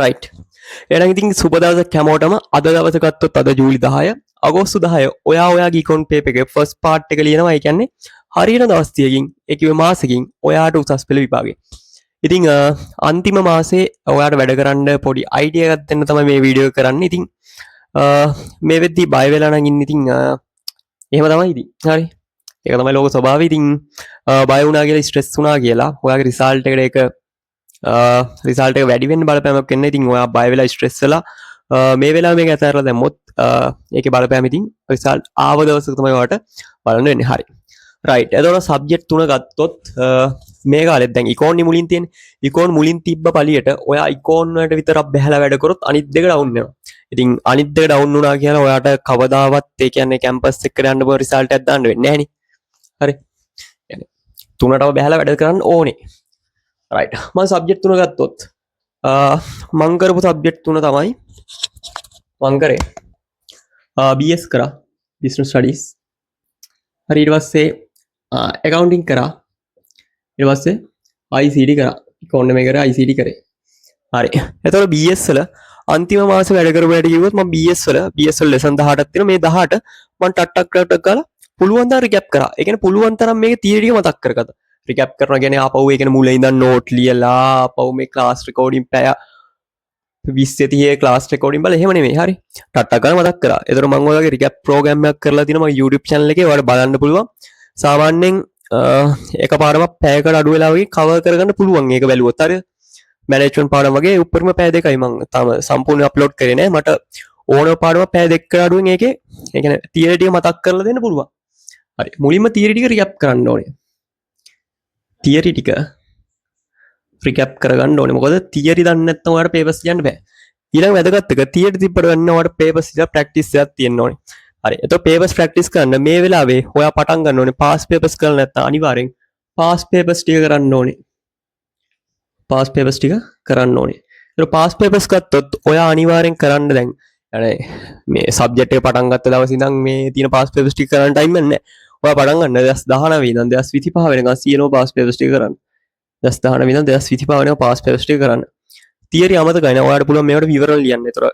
Right. එහෙනම් ඉතින් සුබ දවසක් හැමෝටම. අද දවස ගත්තොත් අද ජූලි 10 අගෝස්තු 10 ඔයාගේ ඉකොන් පේපර් එකේ ෆස්ට් පාර්ට් එක ලියනවා. ඒ කියන්නේ හරියන දවස් 30කින් ඒ කිව්වේ මාසෙකින් ඔයාට උසස් පෙළ විභාගේ. ඉතින් අන්තිම මාසේ ඔයාට වැඩ කරන්න පොඩි අයිඩියා එකක් දෙන්න තමයි මේ වීඩියෝ එක කරන්නේ. ඉතින් මේ වෙද්දී බය වෙලා නම් ඉන්න ඉතින් එහෙම තමයි ඉතින්. හරි. ඒක තමයි ලෝක ස්වභාවය. ඉතින් බය වුණා කියලා ස්ට්‍රෙස් වුණා කියලා ඔයාගේ රිසල්ට් එකට ඒක රිසල්ට එක වැඩි වෙන්න බලපෑමක් වෙන්න. ඉතින් ඔයා බය වෙලා ස්ට්‍රෙස් වෙලා මේ වෙලාව මේක අතහැරලා දැම්මොත් ඒකේ බලපෑම ඉතින් රිසල්ට් ආව දවසක තමයි ඔයාට බලන්න වෙන්නේ. හරි. රයිට්. එතකොට සබ්ජෙක්ට් තුන ගත්තොත් මේ කාලෙත් දැන් ඉකෝන් මුලින් තියෙන ඉකෝන් මුලින් තිබ්බ පළියට ඔයා ඉකෝන් වලට විතරක් බහැලා වැඩ කරොත් අනිත් දෙක ඩවුන් වෙනවා. ඉතින් අනිත් දෙක ඩවුන් වුණා කියලා ඔයාට කවදාවත් ඒ කියන්නේ කැම්පස් එකට යන්න බෝ රිසල්ට් එකක් දාන්න වෙන්නේ නැහැ නේ. හරි. يعني තුනටම බහැලා වැඩ කරන්න ඕනේ. රයිට්. මම සබ්ජෙක්ට් තුන ගත්තොත් මම කරපු සබ්ජෙක්ට් තුන තමයි මම කරේ BS කරා business studies. හරි. ඊට පස්සේ accounting කරා. ඊට පස්සේ ICT කරා. economy කරා ICT කරේ. හරි. එතකොට BS වල අන්තිම මාසේ වැඩ කරපු වැඩ කිව්වොත් මම BS වල lesson 18ක් තියෙනවා. මේ 18 මම ටක් ගාලා පුළුවන් තරම් recap කරා. ඒ කියන්නේ පුළුවන් තරම් මේක theory එක මතක් කරගත්තා. රිකැප් කරනවා කියන්නේ ආපහු ඒ කියන්නේ මුලින් ඉඳන් නෝට් ලියලා ආපහු මේ ක්ලාස් රෙකෝඩින් පැය 20 30 ක්ලාස් රෙකෝඩින් බලලා එහෙම නෙමෙයි. හරි. ටට්ටක් ගාලා මතක් කරා. ඒතර මම ඔයගේ රිකැප් ප්‍රෝග්‍රෑම් එකක් කරලා තිනවා මගේ YouTube channel එකේ. ඔයාලට බලන්න පුළුවන්. සාමාන්‍යයෙන් එකපාරම පැයකට අඩු වෙලා වගේ කවර් කරගන්න පුළුවන්. ඒක බැලුවොත් හරි. මැනේජ්මන්ට් පාඩම වගේ උඩරම පැය දෙකයි මම තාම සම්පූර්ණ අප්ලෝඩ් කරේ නෑ. මට ඕන පාඩම පැය දෙකකට අඩුවෙන් ඒකේ ඒ කියන්නේ තියරි ටික මතක් කරලා දෙන්න පුළුවන්. හරි. මුලින්ම තියරි ටික රිකැප් කරන්න ඕනේ. තියරි ටික රිකැප් කරගන්න ඕනේ. මොකද තියරි දන්නේ නැත්නම් ඔයාලට පේපර්ස් ලියන්න බෑ. ඊළඟ වැදගත් එක තියරි තිබ්බට ගන්න ඔයාලට පේපර්ස් ඉතින් ප්‍රැක්ටිස් එකක් තියෙන්න ඕනේ. හරි. එතකොට පේපර්ස් ප්‍රැක්ටිස් කරන්න මේ වෙලාවේ ඔයා පටන් ගන්න ඕනේ පාස් පේපර්ස් කරලා නැත්නම් අනිවාර්යෙන් පාස් පේපර්ස් ටික කරන්න ඕනේ. පාස් පේපර්ස් ටික කරන්න ඕනේ. ඒක පාස් පේපර්ස් ගත්තොත් ඔයා අනිවාර්යෙන් කරන්න දැන් මේ සබ්ජෙක්ට් එක පටන් ගත්ත දවස් ඉඳන් මේ තියෙන පාස් පේපර්ස් ටික කරන්න ටයිම් නැහැ. ඔයා පටන් ගන්න 2019 ඉඳන් 2025 වෙනකන් සියලුම පාස් පේපර්ස් ටික කරන්න. 2019 ඉඳන් 2025 වෙනකන් පාස් පේපර්ස් ටික කරන්න. තියරි අමතකයි නේ. ඔයාලට පුළුවන් මේවට විවරණ ලියන්න. ඒතර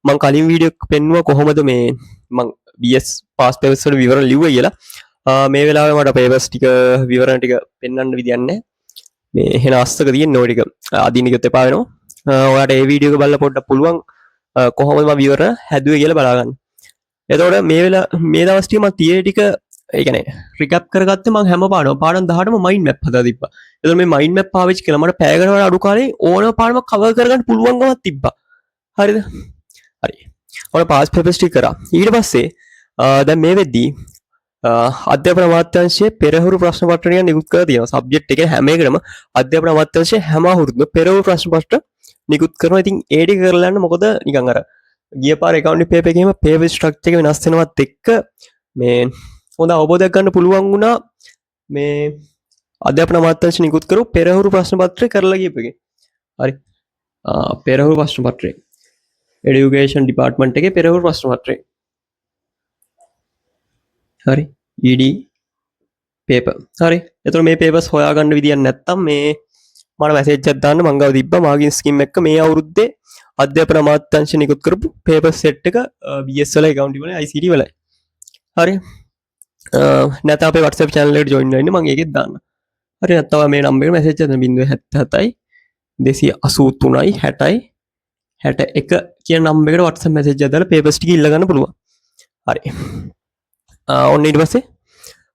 මම කලින් වීඩියෝ එක පෙන්නුවා කොහොමද මේ මම BS පාස් පේපර්ස් වල විවරණ ලිව්වා කියලා. මේ වෙලාවේ මට පේපර්ස් ටික විවරණ ටික පෙන්වන්න විදියක් නැහැ. මේ එහෙන අස්සක තියෙන ඔය ටික අදින්න කිව්වොත් එපා වෙනවා. ඔයාලට මේ වීඩියෝ එක බලලා පොඩ්ඩක් පුළුවන් කොහොමද මම විවරණ හැදුවේ කියලා බලා ගන්න. එතකොට මේ දවස් ටික මම තියරි ටික ඒ කියන්නේ රිකැප් කරගත්තේ මම හැම පාඩම 18ම මයින්ඩ් මැප් හදලා තිබ්බා. එතකොට මේ මයින්ඩ් මැප් පාවිච්චි කළා මට පැයකට වඩා අඩු කාලේ ඕනම පාඩමක් කවර් කරගන්න පුළුවන්කමක් තිබ්බා. හරිද? හරි. ඔය පාස් පේපර්ස් ටික කරා. ඊට පස්සේ දැන් මේ වෙද්දී අධ්‍යාපන අමාත්‍යාංශයේ පෙරහුරු ප්‍රශ්න පත්‍ර ටික නිකුත් කරලා තියෙනවා. සබ්ජෙක්ට් එකේ හැම එකකම අධ්‍යාපන අමාත්‍යාංශයේ හැම අවුරුද්දම පෙරහුරු ප්‍රශ්න පත්‍ර නිකුත් කරනවා. ඉතින් ඒ ටික කරලා යන්න මොකද නිකන් අර ගිය පාර accounting paper එකේම paper structure එක වෙනස් වෙනවත් එක්ක මේ හොඳ අවබෝධයක් ගන්න පුළුවන් වුණා මේ අධ්‍යාපන අමාත්‍යාංශ නිකුත් කරපු පෙරහුරු ප්‍රශ්න පත්‍රය කරලා ගියප එකේ. හරි. පෙරහුරු ප්‍රශ්න පත්‍රය. এডুকেෂන් ඩිපාර්ට්මන්ට් එකේ පෙරහුරු ප්‍රශ්න පත්‍රය. හරි. ED paper. හරි. එතකොට මේ papers හොයාගන්න විදියක් නැත්තම් මේ මට මැසේජ් එකක් දාන්න මං ගාව තිබ්බා මාගින් ස්කීම් එක මේ අවුරුද්දේ අධ්‍යාපන අමාත්‍යාංශ නිකුත් කරපු paper set එක BS වල accounting වල ICT වලයි. හරි. නැත්නම් අපේ WhatsApp channel එකට join වෙන්න මම ඒකෙත් දාන්න. හරි. නැත්නම් මේ නම්බර් එකට message එකක් දෙන්න 077යි 283යි 60යි 61 කියන නම්බර එකට WhatsApp message එකක් දාලා papers ටික ඉල්ල ගන්න පුළුවන්. හරි. ඔන්න ඊට පස්සේ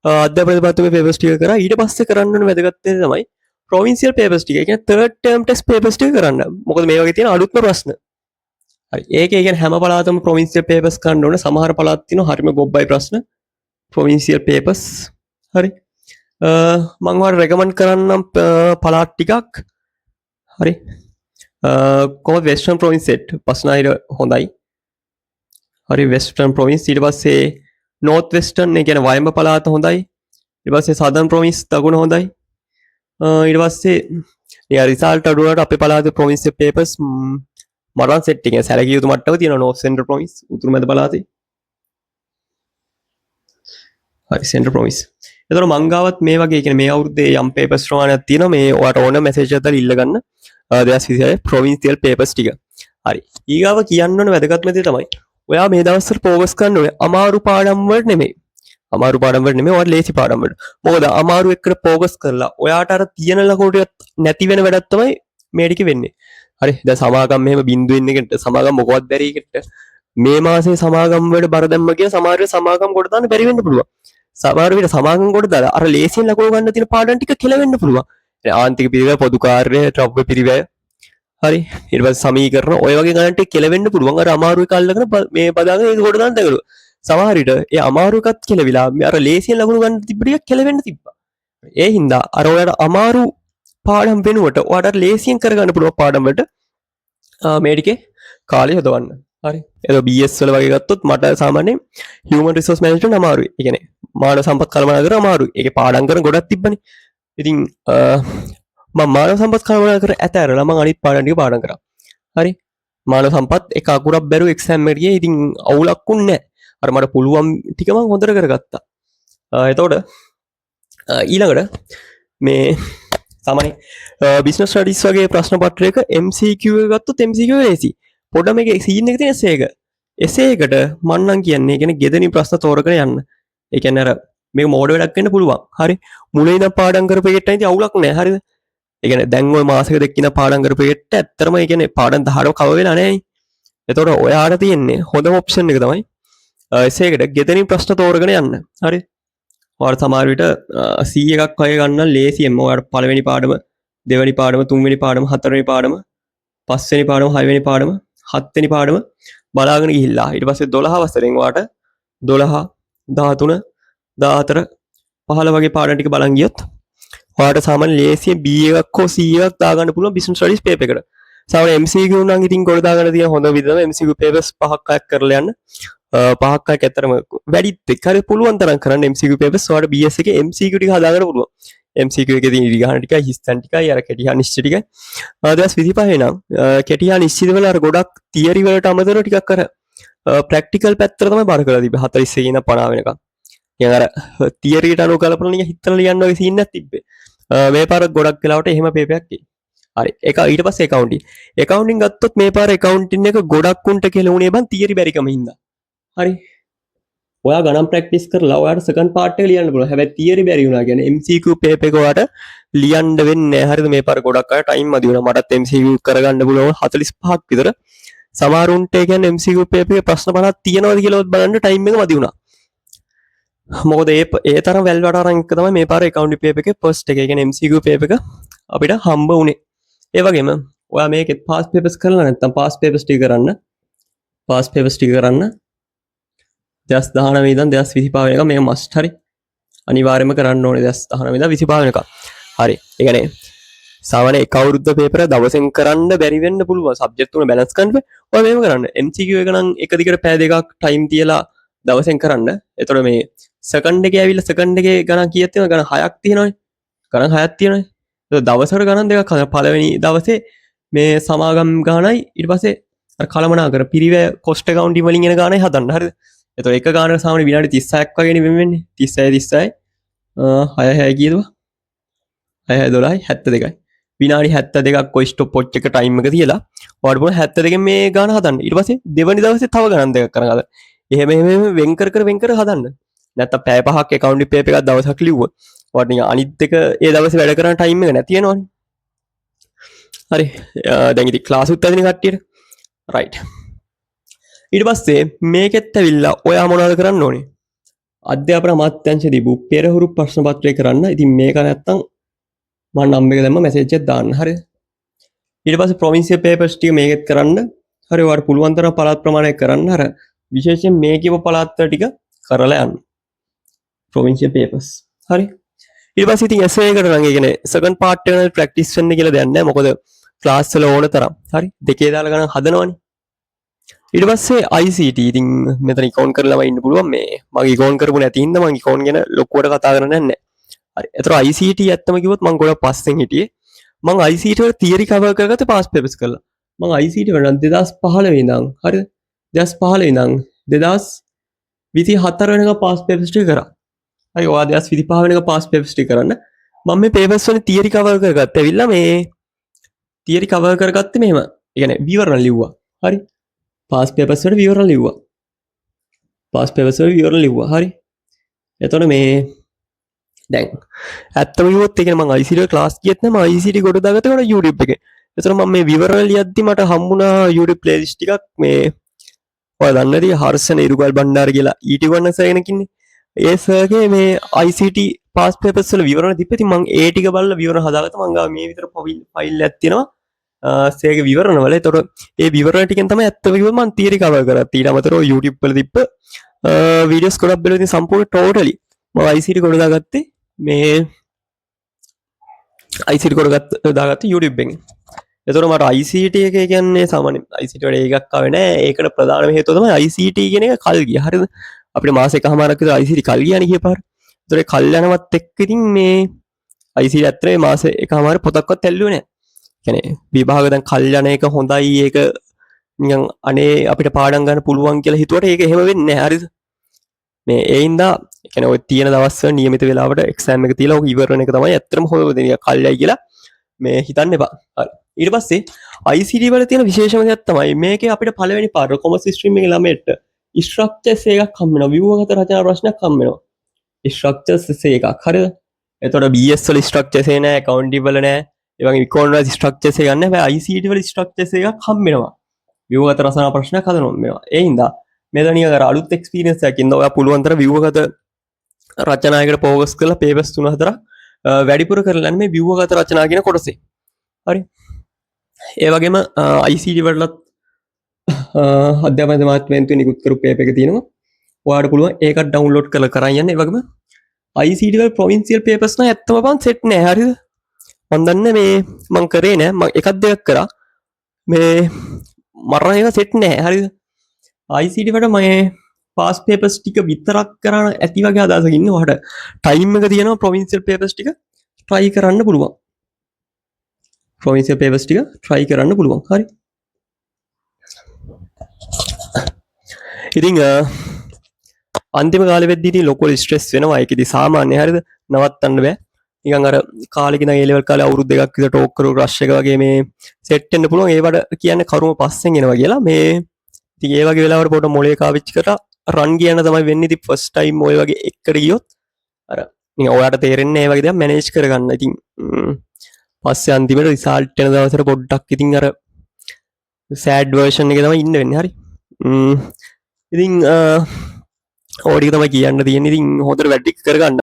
අධ්‍යාපන දෙපාර්තමේන්තුවේ papers ටික කරා. ඊට පස්සේ කරන්න ඕනේ වැදගත් දේ තමයි provincial papers ටික. ඒ කියන්නේ third term test papers ටික කරන්න. මොකද මේ වගේ තියෙන අලුත්ම ප්‍රශ්න. හරි. ඒකේ කියන්නේ හැම පළාතම provincial papers කරන්න ඕනේ. සමහර පළාත් තියෙනවා හරිම ගොබ්බයි ප්‍රශ්න. provincial papers. හරි. මම ඔයාලට recommend කරන්නම් පළාත් ටිකක්. හරි. කොහොමද western province set පස්නාහිර හොඳයි. හරි. western province ඊට පස්සේ north western ඒ කියන්නේ වයඹ පළාත හොඳයි. ඊට පස්සේ southern province දකුණ හොඳයි. ඊට පස්සේ යා result අඩු වුණාට අපේ පළාතේ provincial papers මරණ set එකේ සැලකිය යුතු මට්ටමක තියෙනවා north central province උතුරු මැද පළාතේ. හරි central province. එතකොට මං ගාවත් මේ වගේ කියන්නේ මේ අවුරුද්දේ යම් papers ප්‍රමාණයක් තියෙනවා මේ ඔයාලට ඕන message එකක් දාලා ඉල්ල ගන්න 2026 provincial papers ටික. හරි. ඊගාව කියන්න ඕන වැදගත්ම දේ තමයි ඔයා මේ දවස්වල ફોකස් කරන්න ඕනේ අමාරු පාඩම් වලට නෙමෙයි. අමාරු පාඩම් වලට නෙමෙයි ඔයාලා ලේසි පාඩම් වලට. මොකද අමාරු එකට ફોකස් කරලා ඔයාට අර තියෙන ලකුණු ටික නැති වෙන වැඩක් තමයි මේ ටික වෙන්නේ. හරි. දැන් සමාගම් මෙහෙම බින්දුවෙන් එකට සමාගම් මොකවත් බැරි එකට මේ මාසේ සමාගම් වලට බර දැම්ම කිය සමහර වෙලාවට සමාගම් කොට දාන්න බැරි වෙන්න පුළුවන්. සමහර විට සමාගම් කොට දාලා අර ලේසියෙන් ලකුණු ගන්න තියෙන පාඩම් ටික කෙලවෙන්න පුළුවන්. ආන්තික පිරිවැය පොදු කාර්ය ද්‍රව්‍ය පිරිවැය හරි ඊට පස්සේ සමීකරණ ඔය වගේ ගණන් ටික කෙලවෙන්න පුළුවන් අර අමාරු එක අල්ලගෙන මේ බදාගෙන ඒක කොට දාන්න දඟලුවා සමහර විට ඒ අමාරු එකත් කෙලවිලා අර ලේසියෙන් ලකුණු ගන්න තිබ්බ ටික කෙලවෙන්න තිබ්බා ඒ හින්දා අර ඔයාලට අමාරු පාඩම් වෙනුවට ඔයාලට ලේසියෙන් කරගන්න පුළුවන් පාඩම් වලට මේ ටිකේ කාලය යොදවන්න හරි ඒක BS වල වගේ ගත්තොත් මට සාමාන්‍යයෙන් human resource management අමාරුයි ඒ කියන්නේ මානව සම්පත් කළමනාකරන අමාරුයි ඒකේ පාඩම් කරන ගොඩක් තිබ්බනේ ඉතින් මම මානව සම්පත් කළමනාකරන කර ඇතැරලා මම අනිත් පාඩම් ටික පාඩම් කරා. හරි. මානව සම්පත් එක අකුරක් බැරුව එක්සෑම් එකට ගියේ. ඉතින් අවුලක් උන්නේ නැහැ. අර මට පුළුවන් ටික මම හොඳට කරගත්තා. එතකොට ඊළඟට මේ සාමාන්‍ය බිස්නස් ස්ටඩීස් වගේ ප්‍රශ්න පත්‍රයක MCQ එක ගත්තොත් MCQ ලේසි. පොඩ්ඩක් මේකේ සීන් එක තියෙන essay එක. essay එකට මම නම් කියන්නේ කියන්නේ ගෙදරින් ප්‍රශ්න තෝරගෙන යන්න. ඒ කියන්නේ අර මේක මෝඩ වැඩක් වෙන්න පුළුවන්. හරි. මුලින් ඉඳන් පාඩම් කරපු එකට ඉතින් අවුලක් නැහැ. හරිද? ඒ කියන්නේ දැන් ওই මාසෙක දෙකකින් පාඩම් කරපු එකට ඇත්තටම ඒ කියන්නේ පාඩම් 10ට කව වෙලා නැහැ. එතකොට ඔයාට තියෙන්නේ හොඳම ඔප්ෂන් එක තමයි essay එකට ගෙදරින් ප්‍රශ්න තෝරගෙන යන්න. හරි. ඔයාලා සමහර විට C එකක් වගේ ගන්න ලේසියෙන්ම ඔයාලා පළවෙනි පාඩම, දෙවෙනි පාඩම, තුන්වෙනි පාඩම, හතරවෙනි පාඩම, පස්වෙනි පාඩම, හයවෙනි පාඩම, හත්වෙනි පාඩම බලාගෙන ගිහිල්ලා ඊට පස්සේ 12 වසරෙන් ඔයාට 12, 13, 14, 15 වගේ පාඩම් ටික බලන් ගියොත් ඔයාට සාමාන්‍ය ලේසියෙන් B එකක් හෝ C එකක් දාගන්න පුළුවන් business studies paper එකට. සාමාන්‍ය MCQ නම් ඉතින් කොට දාගන්න තියෙන හොඳ විදිහම MCQ papers 5ක් 6ක් කරලා යන්න. 5ක් 6ක් ඇත්තරම වැඩිත් එක්ක හරි පුළුවන් තරම් කරන්න MCQ papers ඔයාට BS එකේ MCQ ටික හදාගන්න පුළුවන්. MCQ එකේ තියෙන ඉරිගහන ටිකයි හිස්තන් ටිකයි අර කෙටි හා නිශ්චිත ටිකයි. දවස් 25 නම් කෙටි හා නිශ්චිත වල අර ගොඩක් තියරි වලට අමතරව ටිකක් අර ප්‍රැක්ටිකල් පැත්තට තමයි බර කරලා තිබ්බේ 41 ඉඳන් 50 වෙනකම්. ඉතින් අර තියරියට අනුව කලපලා නිකන් හිතලා ලියන්න වගේ සීන් එකක් තිබ්බේ. මේ පාර ගොඩක් වෙලාවට එහෙම පේපර් එකක් එයි. හරි. ඒක ඊට පස්සේ accounting. accounting ගත්තොත් මේ පාර accounting එක ගොඩක් උන්ට කියලා උනේ බං තියරි බැරිකම හින්දා. හරි. ඔයා ගණන් ප්‍රැක්ටිස් කරලා ඔයාට සෙකන්ඩ් පාර්ට් එක ලියන්න පුළුවන්. හැබැයි තියරි බැරි වුණා කියන්නේ MCQ පේපර් එක ඔයාට ලියන්න වෙන්නේ නැහැ. හරිද? මේ පාර ගොඩක් අය ටයිම් මදි වුණා. මටත් MCQ කරගන්න පුළුවන් 45ක් විතර. සමහරුන්ට ඒ කියන්නේ MCQ පේපර් එකේ ප්‍රශ්න 50ක් තියෙනවද කියලාවත් බලන්න ටයිම් එක මදි වුණා. මොකද ඒ තරම් වැල් වලට අරන් එක තමයි මේ පාර accounting paper එකේ first එක. ඒ කියන්නේ MCQ paper එක අපිට හම්බ වුණේ. ඒ වගේම ඔයා මේකෙත් past papers කරලා නැත්නම් past papers ටික කරන්න. past papers ටික කරන්න. 2019 ඉඳන් 2025 වෙනකම් මේක must හරි. අනිවාර්යයෙන්ම කරන්න ඕනේ 2019 ඉඳන් 25 වෙනකම්. හරි. ඒ කියන්නේ සාමාන්‍ය එක අවුරුද්ද පේපර් දවසෙන් කරන්න බැරි වෙන්න පුළුවන්. සබ්ජෙක්ට් තුන බැලන්ස් කරන්න බෑ. ඔයා මේව කරන්න. MCQ එක නම් එක දිගට පැය දෙකක් ටයිම් තියලා දවසෙන් කරන්න. එතකොට මේ සෙකන්ඩ් එකේ ඇවිල්ලා සෙකන්ඩ් එකේ ගණන් කීයක් තියෙනවද? ගණන් 6ක් තියෙනවනේ. ගණන් 6ක් තියෙනවනේ. ඒක දවසකට ගණන් දෙකක් හදන්න. පළවෙනි දවසේ මේ සමාගම් ගණනයි ඊට පස්සේ අර කලමනාකර පිරිවැය කොස්ට් accounting වලින් එන ගණනයි හදන්න. හරිද? එතකොට එක ගානකට සාමාන්‍ය විනාඩි 36ක් වගේ නෙමෙයි වෙන්නේ 36 6 කීයද 6 12 72යි විනාඩි 72ක් කොයි ස්ටොප් වොච් එක ටයිම් එක තියලා ඔයාලට පුළුවන් 72කින් මේ ගාන හදන්න ඊට පස්සේ දෙවනි දවසේ තව ගණන් දෙකක් කරන් හදන්න එහෙම වෙන් කර හදන්න නැත්නම් පැය 5ක් accounting paper එකක් දවසක් ලිව්වොත් ඔයාලට නිකන් අනිත් එක ඒ දවසේ වැඩ කරන ටයිම් එක නැති වෙනවනේ හරි දැන් ඉතින් ක්ලාස් උත් ඇදින කට්ටියට රයිට් ඊට පස්සේ මේකෙත් ඇවිල්ලා ඔයා මොනවද කරන්න ඕනේ? අධ්‍යාපන අමාත්‍යාංශයේ දීපු පෙරහුරු ප්‍රශ්න පත්‍රය කරන්න. ඉතින් මේක නැත්තම් මම නම් එක දැම්ම මැසේජ් එකක් දාන්න. හරිද? ඊට පස්සේ ප්‍රොවින්සියල් පේපර්ස් ටික මේකෙත් කරන්න. හරි ඔයාලට පුළුවන් තරම් පළාත් ප්‍රමාණයක් කරන්න. අර විශේෂයෙන් මේ කියව පළාත් ටික කරලා යන්න. ප්‍රොවින්සියල් පේපර්ස්. හරි. ඊට පස්සේ ඉතින් essay එකට නම් ඒ කියන්නේ සෙකන්ඩ් පාර්ට් එක වල ප්‍රැක්ටිස් වෙන්න කියලා දෙයක් නැහැ. මොකද ක්ලාස් වල ඕන තරම්. හරි. දෙකේ දාලා ගණන් හදනවනේ. ඊට පස්සේ ICT ඉතින් මෙතන ඉකෝන් කරලාම ඉන්න පුළුවන් මේ මගේ ඉකෝන් කරපු නැති හින්දා මම ඉකෝන් ගැන ලොකුවට කතා කරන්නේ නැහැ. හරි. ඒතර ICT ඇත්තම කිව්වොත් මම ගොඩක් පස්සෙන් හිටියේ. මම ICT වල තියරි කවර් කරගත්තේ පාස් පේපර්ස් කරලා. මම ICT වල 2015 ඉඳන් හරිද? 2015 ඉඳන් 2024 වෙනකම් පාස් පේපර්ස් ටික කරා. හරි. ඔයා 2025 වෙනකම් පාස් පේපර්ස් ටික කරන්න. මම මේ පේපර්ස් වල තියරි කවර් කරගත්තා. ඇවිල්ලා මේ තියරි කවර් කරගත්තේ මෙහෙම. ඒ කියන්නේ විවරණ ලිව්වා. හරි පාස් පේපර්ස් වල විවරණ ලිව්වා පාස් පේපර්ස් වල විවරණ ලිව්වා හරි එතකොට මේ දැන් ඇත්තම කිව්වොත් ඒ කියන්නේ මම ICT ක්ලාස් ගියෙත් නෑ මම ICT කොට දාගත්තේ මම YouTube එකේ එතකොට මම මේ විවරණ ලියද්දි මට හම්බුණා YouTube playlist ටිකක් මේ ඔය දන්නේ නැති හර්ෂණ ඉරුගල් බණ්ඩාර කියලා ඊට1 සර් කෙනෙක් ඉන්නේ ඒ සර්ගේ මේ ICT පාස් පේපර්ස් වල විවරණ තිබ්බ ඉතින් මම ඒ ටික බලලා විවරණ හදාගත්තා මම ගාව මේ විතර ෆයිල් එකක් තියෙනවා සේගේ විවරණ වල එතකොට ඒ විවරණ ටිකෙන් තමයි ඇත්තම කිව්වොත් මම තියරි කවර් කරා ඊට අමතරව YouTube වල තිබ්බ වීඩියෝස් ගොඩක් බලලා ඉතින් සම්පූර්ණ ටෝටලි මම ICT කොට දාගත්තේ මේ ICT කොට දාගත්තේ YouTube එකෙන් එතකොට මට ICT එක කියන්නේ සාමාන්‍ය ICT වල එකක් ආවේ නෑ ඒකට ප්‍රධානම හේතුව තමයි ICT කියන එක කල් ගියා හරිද අපිට මාස එකමාරක් විතර ICT කල් ගියානේ කියපාර ඒතකොට කල් යනවත් එක්ක ඉතින් මේ ICT ඇත්තට මාස එකමාර පොතක්වත් ඇල්ලුවේ නෑ කියන්නේ විභාග දැන් කල් යන එක හොඳයි ඒක නිකන් අනේ අපිට පාඩම් ගන්න පුළුවන් කියලා හිතුවට ඒක එහෙම වෙන්නේ නැහැ හරිද මේ ඒ හින්දා කියන්නේ ඔය තියෙන දවස්වල નિયમિત වෙලාවට එක්සෑම් එක තියලා ඔක ඉවරන එක තමයි ඇත්තටම හොඳම දේ කල්යයි කියලා මේ හිතන්න එපා හරි ඊට පස්සේ ICT වල තියෙන විශේෂම දෙයක් තමයි මේකේ අපිට පළවෙනි පාඩම කොමර්ස් ස්ට්‍රීම් එකේ ළමයට ස්ට්‍රක්චර්ස් එකක් හම්බ වෙනවා ව්‍යුහගත රචනා ප්‍රශ්නයක් හම්බ වෙනවා ස්ට්‍රක්චර්ස් එකක් හරිද එතකොට BS වල ස්ට්‍රක්චර්ස් එක නෑ accounting වල නෑ ඒ වගේ ඉකොනොමික් ස්ට්‍රක්චර්ස් එක ගන්න හැබැයි ICT වල ස්ට්‍රක්චර්ස් එකක් හම්බ වෙනවා ව්‍යුහගත රචනා ප්‍රශ්නයක් හදනවා මේවා ඒ හින්දා මෙතන නිකන් අලුත් එක්ස්පීරියන්ස් එකක් ඉඳලා ඔයා පුළුවන් තරම් ව්‍යුහගත රචනායකට ફોකස් කරලා පේපර්ස් 3-4ක් වැඩිපුර කරලා යන්න මේ ව්‍යුහගත රචනා කියන කොටසේ හරි ඒ වගේම ICT වලත් අධ්‍යාපන දෙපාර්තමේන්තුවේ නිකුත් කරපු පේපර් එක තියෙනවා ඔයාලට පුළුවන් ඒකත් ඩවුන්ලෝඩ් කරලා කරන් යන්න ඒ වගේම ICT වල ප්‍රොවින්සියල් පේපර්ස් නම් ඇත්තම බං සෙට් නෑ හරිද මම දන්නේ මේ මම කරේ නෑ මම එකක් දෙකක් කරා මේ මරණ එක සෙට් නෑ හරිද ICT වල මේ පාස් පේපර්ස් ටික විතරක් කරන ඇති වගේ අදහසක් ඉන්නේ ඔයාලට ටයිම් එක තියෙනවා ප්‍රොවින්සියල් පේපර්ස් ටික try කරන්න පුළුවන් ප්‍රොවින්සියල් පේපර්ස් ටික try කරන්න පුළුවන් හරි ඉතින් අන්තිම කාලෙ වෙද්දී ඉතින් ලොකු ස්ට්‍රෙස් වෙනවා ඒකෙදි සාමාන්‍ය හරිද නවත්තන්න බෑ නිකන් අර කාලෙක ඉඳන් ඒ ලෙවල් කාලේ අවුරුදු දෙකක් විතර ටෝක් කරපු රෂ් එක වගේ මේ සෙට් වෙන්න පුළුවන් ඒවට කියන්නේ කරුම පස්සෙන් එනවා කියලා මේ ඉතින් ඒ වගේ වෙලාවට පොඩ මොලේ කාවිච්ච කරලා රන් කියන තමයි වෙන්නේ ඉතින් ෆස්ට් ටයිම් ඔය වගේ එකට ගියොත් අර නිකන් ඔයාලට තේරෙන්නේ ඒ වගේ දේවල් මැනේජ් කරගන්න ඉතින් පස්සේ අන්තිමට රිසල්ට් එන දවසට පොඩ්ඩක් ඉතින් අර සෑඩ් වර්ෂන් එකේ තමයි ඉන්න වෙන්නේ හරි ඉතින් ඕඩික තමයි කියන්න තියෙන්නේ ඉතින් හොඳට වැඩි කරගන්න